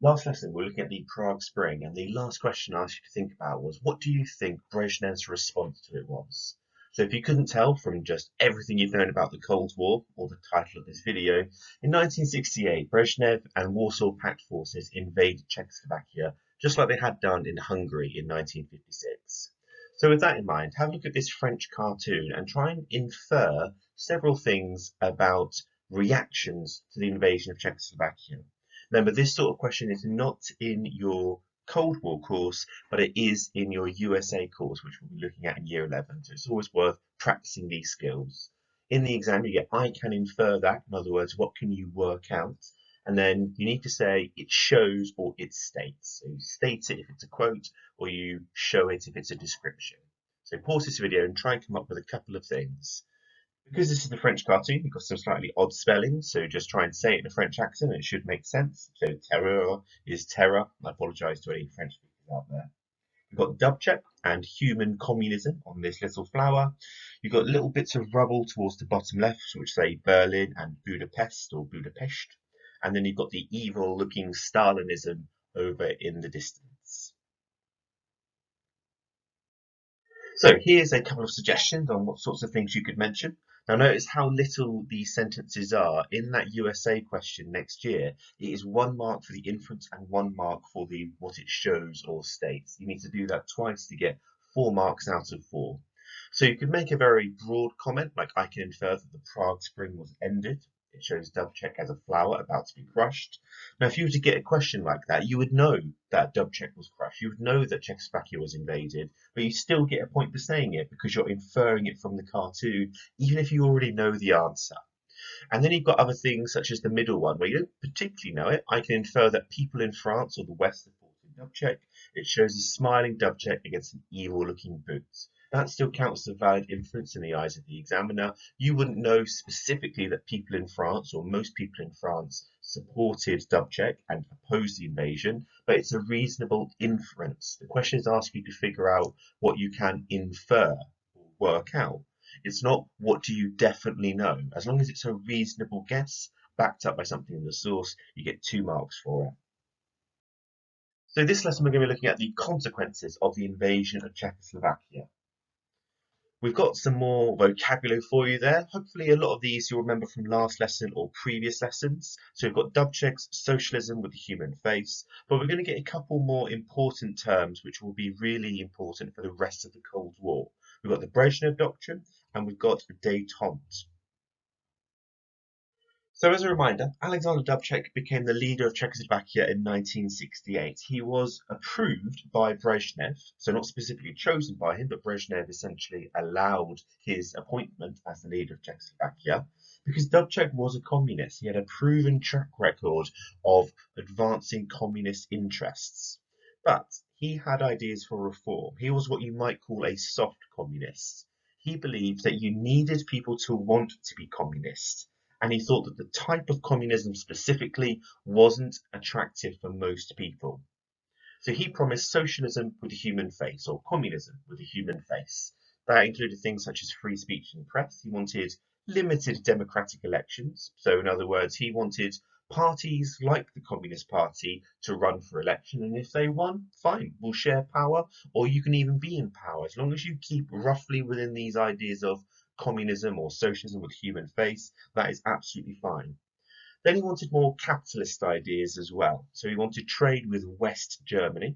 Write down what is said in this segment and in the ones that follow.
Last lesson, we're looking at the Prague Spring, and the last question I asked you to think about was, what do you think Brezhnev's response to it was? So if you couldn't tell from just everything you've known about the Cold War, or the title of this video, in 1968, Brezhnev and Warsaw Pact forces invaded Czechoslovakia, just like they had done in Hungary in 1956. So with that in mind, have a look at this French cartoon and try and infer several things about reactions to the invasion of Czechoslovakia. Remember, this sort of question is not in your Cold War course, but it is in your USA course, which we'll be looking at in year 11. So it's always worth practicing these skills. In the exam, you get I can infer that. In other words, what can you work out? And then you need to say it shows or it states. So you state it if it's a quote, or you show it if it's a description. So pause this video and try and come up with a couple of things. Because this is the French cartoon, you've got some slightly odd spelling, so just try and say it in a French accent, and it should make sense. So terror is terror. I apologise to any French speakers out there. You've got Dubček and human communism on this little flower. You've got little bits of rubble towards the bottom left, which say Berlin and Budapest or Budapest. And then you've got the evil-looking Stalinism over in the distance. So here's a couple of suggestions on what sorts of things you could mention. Now notice how little these sentences are. In that USA question next year, it is 1 mark for the inference and 1 mark for the what it shows or states. You need to do that twice to get 4 marks out of 4. So you could make a very broad comment, like I can infer that the Prague Spring was ended. It shows Dubček as a flower about to be crushed. Now, if you were to get a question like that, you would know that Dubček was crushed. You would know that Czechoslovakia was invaded, but you still get a point for saying it because you're inferring it from the cartoon, even if you already know the answer. And then you've got other things such as the middle one, where you don't particularly know it. I can infer that people in France or the West supported Dubček. It shows a smiling Dubček against an evil-looking boot. That still counts as a valid inference in the eyes of the examiner. You wouldn't know specifically that people in France, or most people in France, supported Dubček and opposed the invasion, but it's a reasonable inference. The question is asking you to figure out what you can infer or work out. It's not what do you definitely know. As long as it's a reasonable guess, backed up by something in the source, you get 2 marks for it. So this lesson we're going to be looking at the consequences of the invasion of Czechoslovakia. We've got some more vocabulary for you there. Hopefully a lot of these you'll remember from last lesson or previous lessons. So we've got Dubček's socialism with the human face, but we're going to get a couple more important terms which will be really important for the rest of the Cold War. We've got the Brezhnev Doctrine and we've got détente. So as a reminder, Alexander Dubček became the leader of Czechoslovakia in 1968. He was approved by Brezhnev, so not specifically chosen by him, but Brezhnev essentially allowed his appointment as the leader of Czechoslovakia because Dubček was a communist. He had a proven track record of advancing communist interests. But he had ideas for reform. He was what you might call a soft communist. He believed that you needed people to want to be communist, and he thought that the type of communism specifically wasn't attractive for most people. So he promised socialism with a human face, or communism with a human face. That included things such as free speech and press. He wanted limited democratic elections. So in other words, he wanted parties like the Communist Party to run for election, and if they won, fine, we'll share power, or you can even be in power, as long as you keep roughly within these ideas of communism or socialism with human face, that is absolutely fine. Then he wanted more capitalist ideas as well. So he wanted trade with West Germany,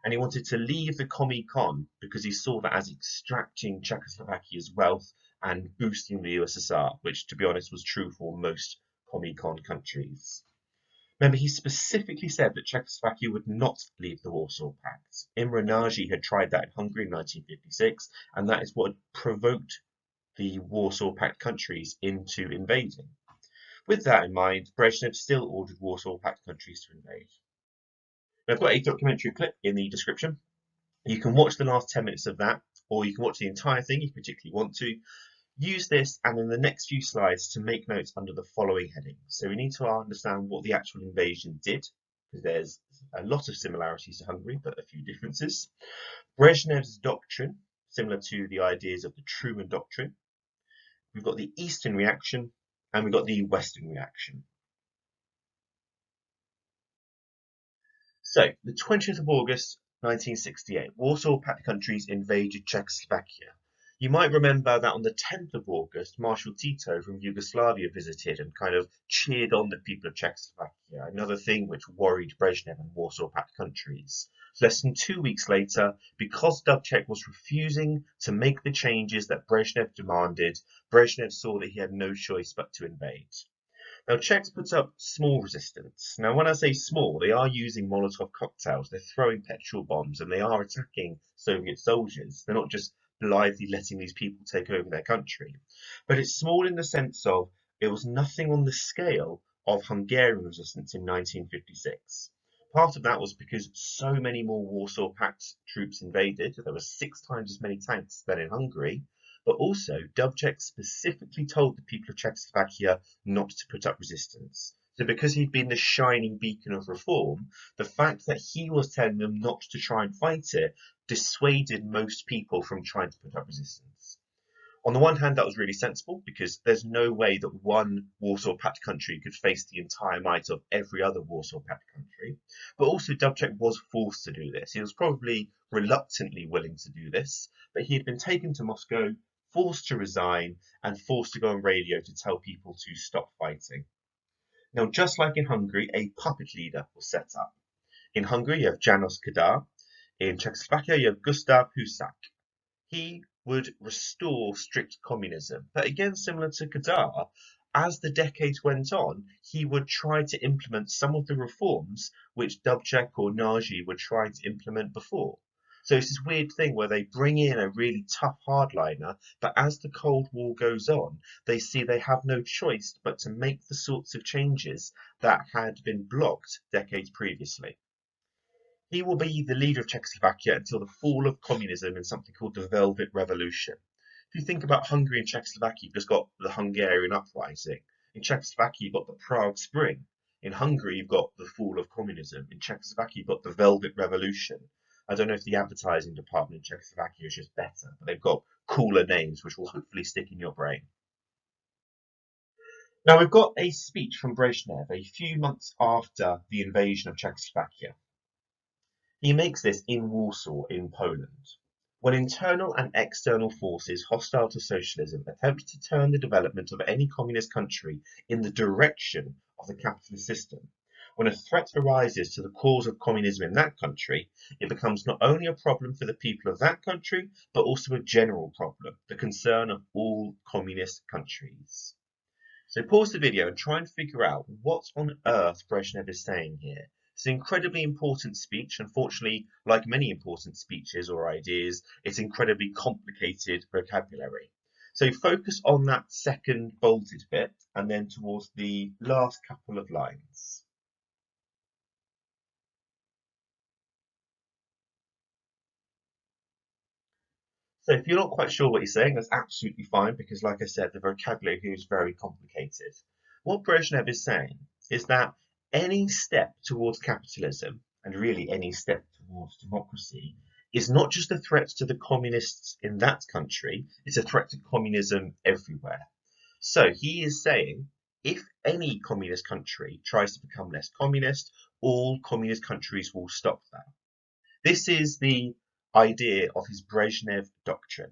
and he wanted to leave the Comecon because he saw that as extracting Czechoslovakia's wealth and boosting the USSR, which to be honest was true for most Comecon countries. Remember, he specifically said that Czechoslovakia would not leave the Warsaw Pact. Imre Nagy had tried that in Hungary in 1956, and that is what provoked the Warsaw Pact countries into invading. With that in mind, Brezhnev still ordered Warsaw Pact countries to invade. Now, I've got a documentary clip in the description. You can watch the last 10 minutes of that, or you can watch the entire thing if you particularly want to. Use this and in the next few slides to make notes under the following headings. So we need to understand what the actual invasion did, because there's a lot of similarities to Hungary, but a few differences. Brezhnev's doctrine, similar to the ideas of the Truman Doctrine. We've got the Eastern reaction, and we've got the Western reaction. So, the 20th of August 1968, Warsaw Pact countries invaded Czechoslovakia. You might remember that on the 10th of August, Marshal Tito from Yugoslavia visited and kind of cheered on the people of Czechoslovakia, another thing which worried Brezhnev and Warsaw Pact countries. Less than 2 weeks later, because Dubček was refusing to make the changes that Brezhnev demanded, Brezhnev saw that he had no choice but to invade. Now, Czechs put up small resistance. Now, when I say small, they are using Molotov cocktails, they're throwing petrol bombs, and they are attacking Soviet soldiers. They're not just blithely letting these people take over their country. But it's small in the sense of it was nothing on the scale of Hungarian resistance in 1956. Part of that was because so many more Warsaw Pact troops invaded. There were 6 times as many tanks than in Hungary. But also, Dubček specifically told the people of Czechoslovakia not to put up resistance. So because he'd been the shining beacon of reform, the fact that he was telling them not to try and fight it dissuaded most people from trying to put up resistance. On the one hand, that was really sensible because there's no way that one Warsaw Pact country could face the entire might of every other Warsaw Pact country. But also, Dubček was forced to do this. He was probably reluctantly willing to do this, but he had been taken to Moscow, forced to resign, and forced to go on radio to tell people to stop fighting. Now, just like in Hungary, a puppet leader was set up. In Hungary, you have János Kadar. In Czechoslovakia, you have Gustav Husak. He would restore strict communism. But again, similar to Kadar, as the decades went on, he would try to implement some of the reforms which Dubček or Nagy were trying to implement before. So it's this weird thing where they bring in a really tough hardliner, but as the Cold War goes on, they see they have no choice but to make the sorts of changes that had been blocked decades previously. He will be the leader of Czechoslovakia until the fall of communism in something called the Velvet Revolution. If you think about Hungary and Czechoslovakia, you've just got the Hungarian uprising. In Czechoslovakia, you've got the Prague Spring. In Hungary, you've got the fall of communism. In Czechoslovakia, you've got the Velvet Revolution. I don't know if the advertising department in Czechoslovakia is just better, but they've got cooler names which will hopefully stick in your brain. Now, we've got a speech from Brezhnev a few months after the invasion of Czechoslovakia. He makes this in Warsaw, in Poland, when internal and external forces hostile to socialism attempt to turn the development of any communist country in the direction of the capitalist system. When a threat arises to the cause of communism in that country, it becomes not only a problem for the people of that country, but also a general problem, the concern of all communist countries. So pause the video and try and figure out what on earth Brezhnev is saying here. It's an incredibly important speech. Unfortunately, like many important speeches or ideas, it's incredibly complicated vocabulary. So focus on that second bolded bit and then towards the last couple of lines. So if you're not quite sure what he's saying, that's absolutely fine because, like I said, the vocabulary here is very complicated. What Brezhnev is saying is that any step towards capitalism, and really any step towards democracy, is not just a threat to the communists in that country, it's a threat to communism everywhere. So he is saying if any communist country tries to become less communist, all communist countries will stop that. This is the idea of his Brezhnev doctrine.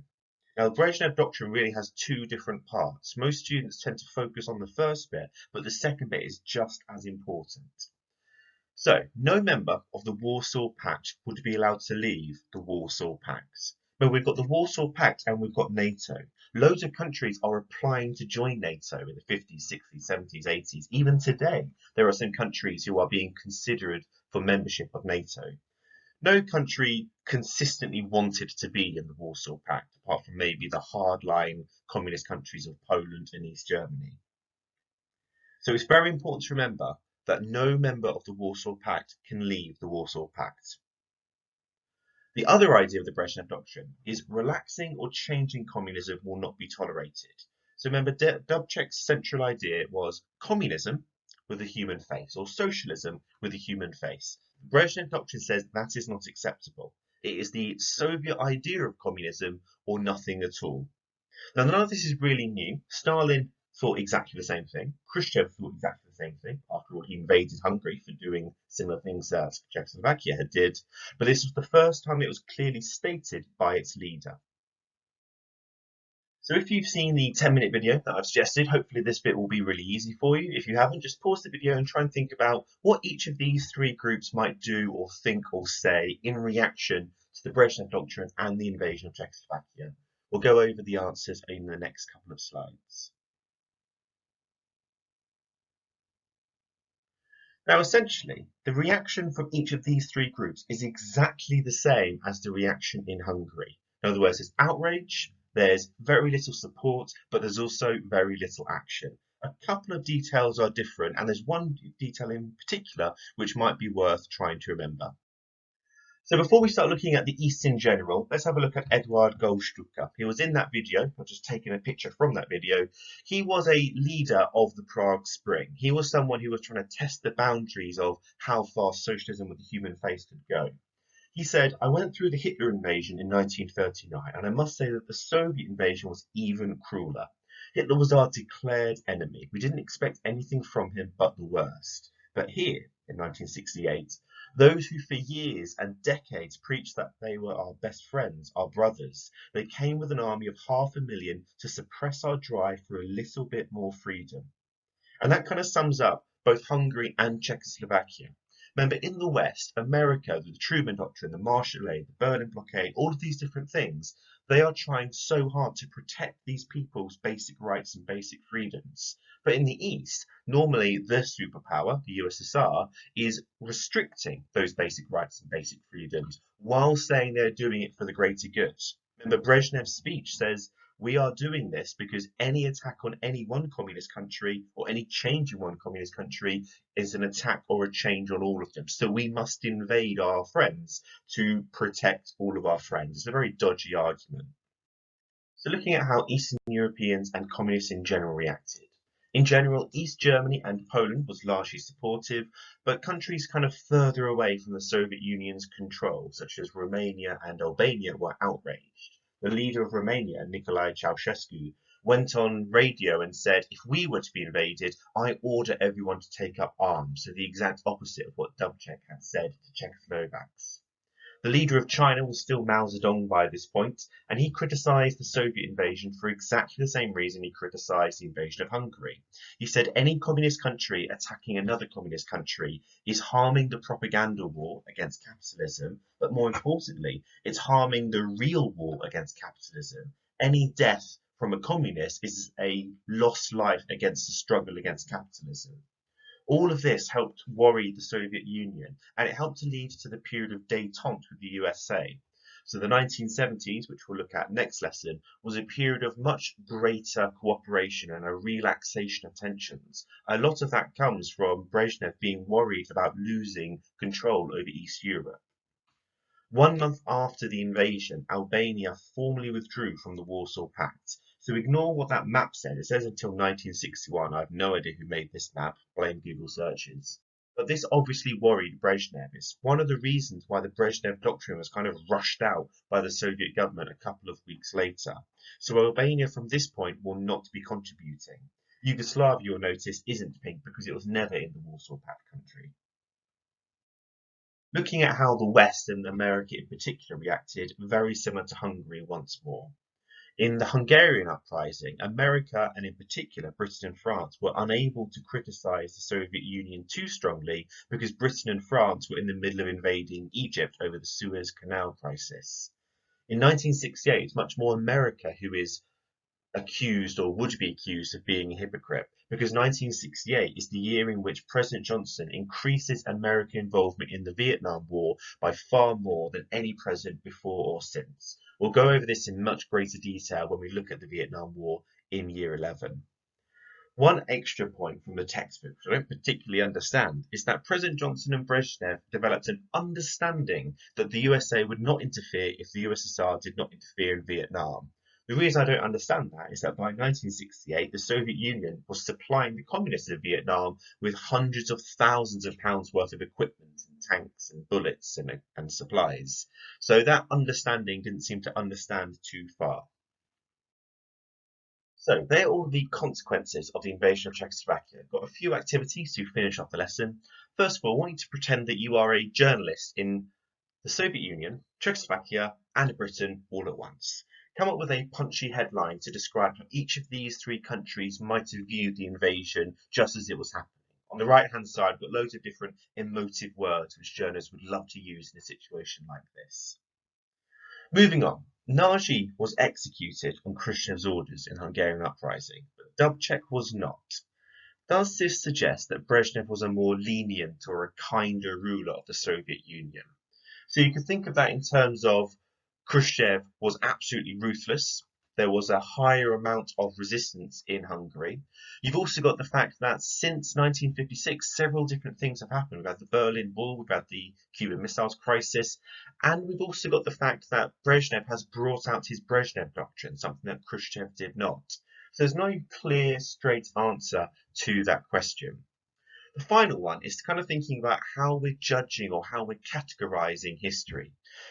Now, the Brezhnev doctrine really has 2 different parts. Most students tend to focus on the first bit, but the second bit is just as important. So, no member of the Warsaw Pact would be allowed to leave the Warsaw Pact. But we've got the Warsaw Pact and we've got NATO. Loads of countries are applying to join NATO in the 50s, 60s, 70s, 80s. Even today, there are some countries who are being considered for membership of NATO. No country consistently wanted to be in the Warsaw Pact, apart from maybe the hardline communist countries of Poland and East Germany. So it's very important to remember that no member of the Warsaw Pact can leave the Warsaw Pact. The other idea of the Brezhnev Doctrine is relaxing or changing communism will not be tolerated. So remember, Dubček's central idea was communism with a human face, or socialism with a human face. The Brezhnev Doctrine says that is not acceptable. It is the Soviet idea of communism or nothing at all. Now, none of this is really new. Stalin thought exactly the same thing. Khrushchev thought exactly the same thing. After all, he invaded Hungary for doing similar things that Czechoslovakia had did. But this was the first time it was clearly stated by its leader. So if you've seen the 10-minute video that I've suggested, hopefully this bit will be really easy for you. If you haven't, just pause the video and try and think about what each of these three groups might do or think or say in reaction to the Brezhnev Doctrine and the invasion of Czechoslovakia. We'll go over the answers in the next couple of slides. Now, essentially, the reaction from each of these three groups is exactly the same as the reaction in Hungary. In other words, there's outrage, there's very little support, but there's also very little action. A couple of details are different, and there's one detail in particular which might be worth trying to remember. So before we start looking at the East in general, let's have a look at Eduard Goldstucker. He was in that video. I've just taken a picture from that video. He was a leader of the Prague Spring. He was someone who was trying to test the boundaries of how far socialism with the human face could go. He said, I went through the Hitler invasion in 1939, and I must say that the Soviet invasion was even crueler. Hitler was our declared enemy. We didn't expect anything from him but the worst. But here, in 1968, those who for years and decades preached that they were our best friends, our brothers, they came with an army of 500,000 to suppress our drive for a little bit more freedom. And that kind of sums up both Hungary and Czechoslovakia. Remember, in the West, America, the Truman Doctrine, the Marshall Aid, the Berlin Blockade, all of these different things, they are trying so hard to protect these people's basic rights and basic freedoms. But in the East, normally the superpower, the USSR, is restricting those basic rights and basic freedoms while saying they're doing it for the greater good. Remember, Brezhnev's speech says, we are doing this because any attack on any one communist country or any change in one communist country is an attack or a change on all of them. So we must invade our friends to protect all of our friends. It's a very dodgy argument. So looking at how Eastern Europeans and communists in general reacted. In general, East Germany and Poland was largely supportive, but countries kind of further away from the Soviet Union's control, such as Romania and Albania, were outraged. The leader of Romania, Nicolae Ceausescu, went on radio and said, if we were to be invaded, I order everyone to take up arms. So the exact opposite of what Dubček had said to Czechoslovaks. The leader of China was still Mao Zedong by this point, and he criticised the Soviet invasion for exactly the same reason he criticised the invasion of Hungary. He said any communist country attacking another communist country is harming the propaganda war against capitalism, but more importantly, it's harming the real war against capitalism. Any death from a communist is a lost life against the struggle against capitalism. All of this helped worry the Soviet Union, and it helped to lead to the period of détente with the USA. So the 1970s, which we'll look at next lesson, was a period of much greater cooperation and a relaxation of tensions. A lot of that comes from Brezhnev being worried about losing control over East Europe. 1 month after the invasion, Albania formally withdrew from the Warsaw Pact. So ignore what that map said. It says until 1961. I have no idea who made this map. Blame Google searches. But this obviously worried Brezhnev. It's one of the reasons why the Brezhnev Doctrine was kind of rushed out by the Soviet government a couple of weeks later. So Albania from this point will not be contributing. Yugoslavia, you'll notice, isn't pink because it was never in the Warsaw Pact country. Looking at how the West and America in particular reacted, very similar to Hungary once more. In the Hungarian uprising, America and in particular Britain and France were unable to criticise the Soviet Union too strongly because Britain and France were in the middle of invading Egypt over the Suez Canal crisis. In 1968, it's much more America who is accused or would be accused of being a hypocrite because 1968 is the year in which President Johnson increases American involvement in the Vietnam War by far more than any president before or since. We'll go over this in much greater detail when we look at the Vietnam War in year 11. One extra point from the textbook, which I don't particularly understand, is that President Johnson and Brezhnev developed an understanding that the USA would not interfere if the USSR did not interfere in Vietnam. The reason I don't understand that is that by 1968, the Soviet Union was supplying the communists of Vietnam with hundreds of thousands of pounds worth of equipment and tanks and bullets and supplies. So that understanding didn't seem to understand too far. So they're all the consequences of the invasion of Czechoslovakia. Got a few activities to finish off the lesson. First of all, I want you to pretend that you are a journalist in the Soviet Union, Czechoslovakia, and Britain all at once. Come up with a punchy headline to describe how each of these three countries might have viewed the invasion just as it was happening. On the right hand side, we've got loads of different emotive words which journalists would love to use in a situation like this. Moving on, Nagy was executed on Khrushchev's orders in the Hungarian uprising, but Dubček was not. Does this suggest that Brezhnev was a more lenient or a kinder ruler of the Soviet Union? So you can think of that in terms of Khrushchev was absolutely ruthless. There was a higher amount of resistance in Hungary. You've also got the fact that since 1956, several different things have happened. We've had the Berlin Wall, we've had the Cuban Missiles Crisis, and we've also got the fact that Brezhnev has brought out his Brezhnev Doctrine, something that Khrushchev did not. So there's no clear, straight answer to that question. The final one is kind of thinking about how we're judging or how we're categorizing history.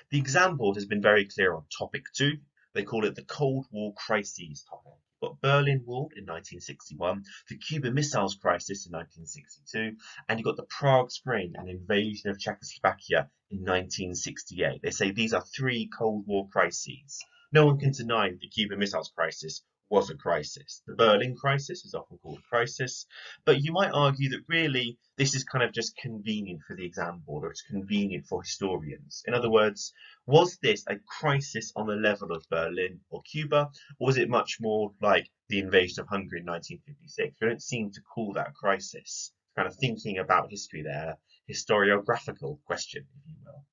The exam board has been very clear on topic 2. They call it the Cold War crises topic. You've got Berlin Wall in 1961, the Cuban Missiles Crisis in 1962, and you've got the Prague Spring and invasion of Czechoslovakia in 1968. They say these are 3 Cold War crises. No one can deny the Cuban Missiles Crisis was a crisis. The Berlin crisis is often called a crisis, but you might argue that really this is kind of just convenient for the exam board, or it's convenient for historians. In other words, was this a crisis on the level of Berlin or Cuba, or was it much more like the invasion of Hungary in 1956? We don't seem to call that a crisis. Kind of thinking about history there, historiographical question, if you will.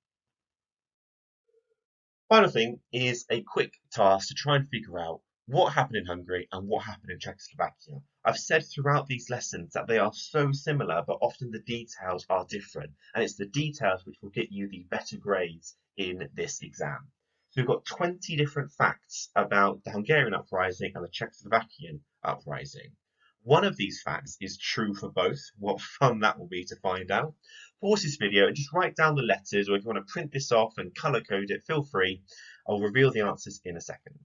Final thing is a quick task to try and figure out what happened in Hungary and what happened in Czechoslovakia. I've said throughout these lessons that they are so similar, but often the details are different, and it's the details which will get you the better grades in this exam. So we've got 20 different facts about the Hungarian uprising and the Czechoslovakian uprising. One of these facts is true for both. What fun that will be to find out. Pause this video and just write down the letters, or if you want to print this off and colour code it, feel free. I'll reveal the answers in a second.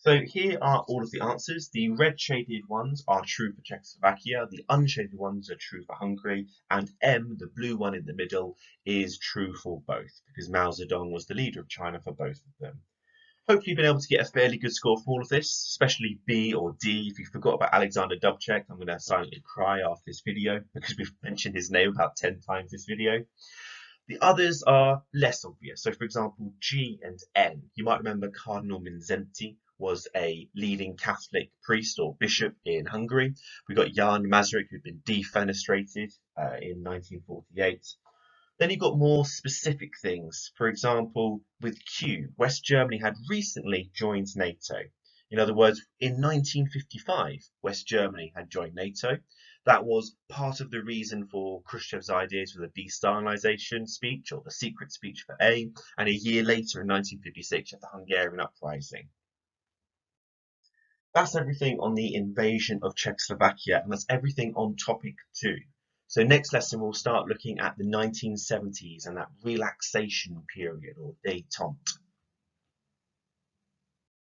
So here are all of the answers. The red shaded ones are true for Czechoslovakia, the unshaded ones are true for Hungary, and M, the blue one in the middle, is true for both, because Mao Zedong was the leader of China for both of them. Hopefully you've been able to get a fairly good score for all of this, especially B or D. If you forgot about Alexander Dubček, I'm going to silently cry after this video because we've mentioned his name about 10 times this video. The others are less obvious. So, for example, G and N. You might remember Cardinal Mindszenty was a leading Catholic priest or bishop in Hungary. We got Jan Masaryk, who'd been defenestrated in 1948. Then you've got more specific things. For example, with Q, West Germany had recently joined NATO. In other words, in 1955, West Germany had joined NATO. That was part of the reason for Khrushchev's ideas for the de-Stalinisation speech, or the secret speech for A, and a year later in 1956 at the Hungarian uprising. That's everything on the invasion of Czechoslovakia, and that's everything on topic 2. So next lesson we'll start looking at the 1970s and that relaxation period, or détente.